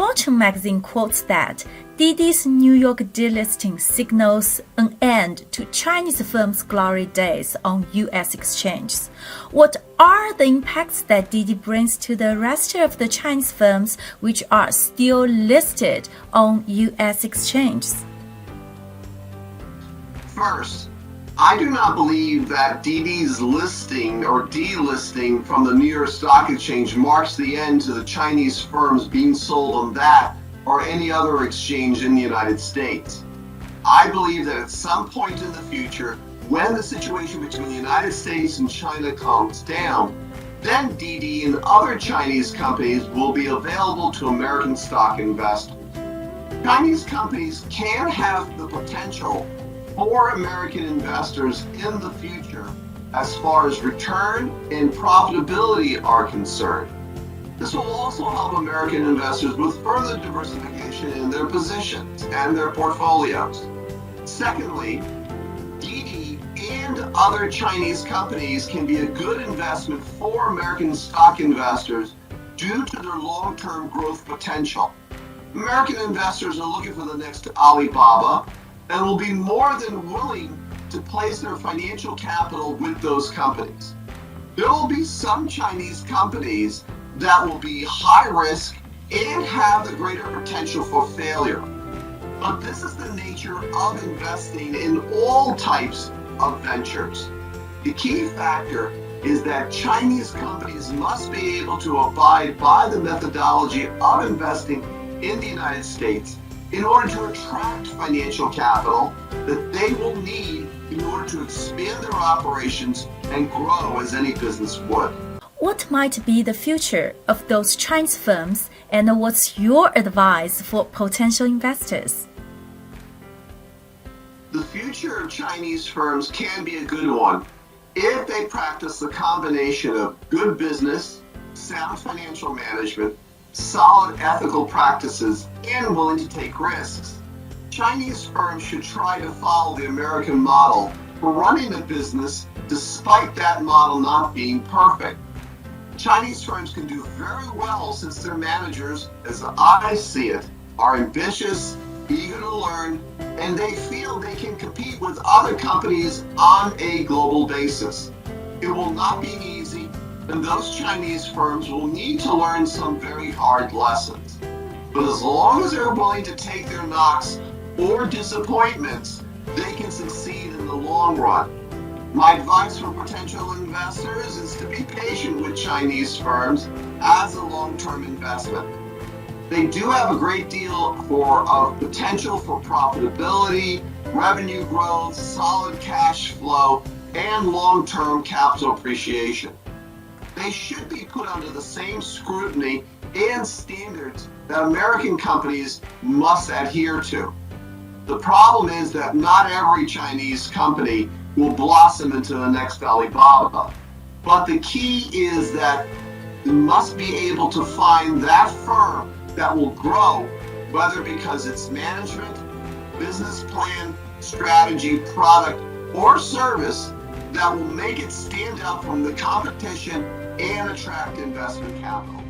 Fortune magazine quotes that Didi's New York delisting signals an end to Chinese firms' glory days on U.S. exchanges. What are the impacts that Didi brings to the rest of the Chinese firms which are still listed on U.S. exchanges? First, I do not believe that Didi's listing or delisting from the New York Stock Exchange marks the end to the Chinese firms being sold on that or any other exchange in the United States. I believe that at some point in the future, when the situation between the United States and China calms down, then Didi and other Chinese companies will be available to American stock investors. Chinese companies can have the potential for American investors in the future as far as return and profitability are concerned. This will also help American investors with further diversification in their positions and their portfolios. Secondly, Didi and other Chinese companies can be a good investment for American stock investors due to their long-term growth potential. American investors are looking for the next Alibaba and will be more than willing to place their financial capital with those companies. There will be some Chinese companies that will be high risk and have the greater potential for failure. But this is the nature of investing in all types of ventures. The key factor is that Chinese companies must be able to abide by the methodology of investing in the United States in order to attract financial capital that they will need in order to expand their operations and grow as any business would. What might be the future of those Chinese firms, and what's your advice for potential investors? The future of Chinese firms can be a good one if they practice the combination of good business, sound financial management, solid ethical practices, and willing to take risks. Chinese firms should try to follow the American model for running a business despite that model not being perfect. Chinese firms can do very well since their managers, as I see it, are ambitious, eager to learn, and they feel they can compete with other companies on a global basis. It will not be easy, and those Chinese firms will need to learn some very hard lessons. But as long as they're willing to take their knocks or disappointments, they can succeed in the long run. My advice for potential investors is to be patient with Chinese firms as a long-term investment. They do have a great deal of potential for profitability, revenue growth, solid cash flow, and long-term capital appreciation. They should be put under the same scrutiny and standards that American companies must adhere to. The problem is that not every Chinese company will blossom into the next Alibaba. But the key is that you must be able to find that firm that will grow, whether because it's management, business plan, strategy, product, or service that will make it stand out from the competition and attract investment capital.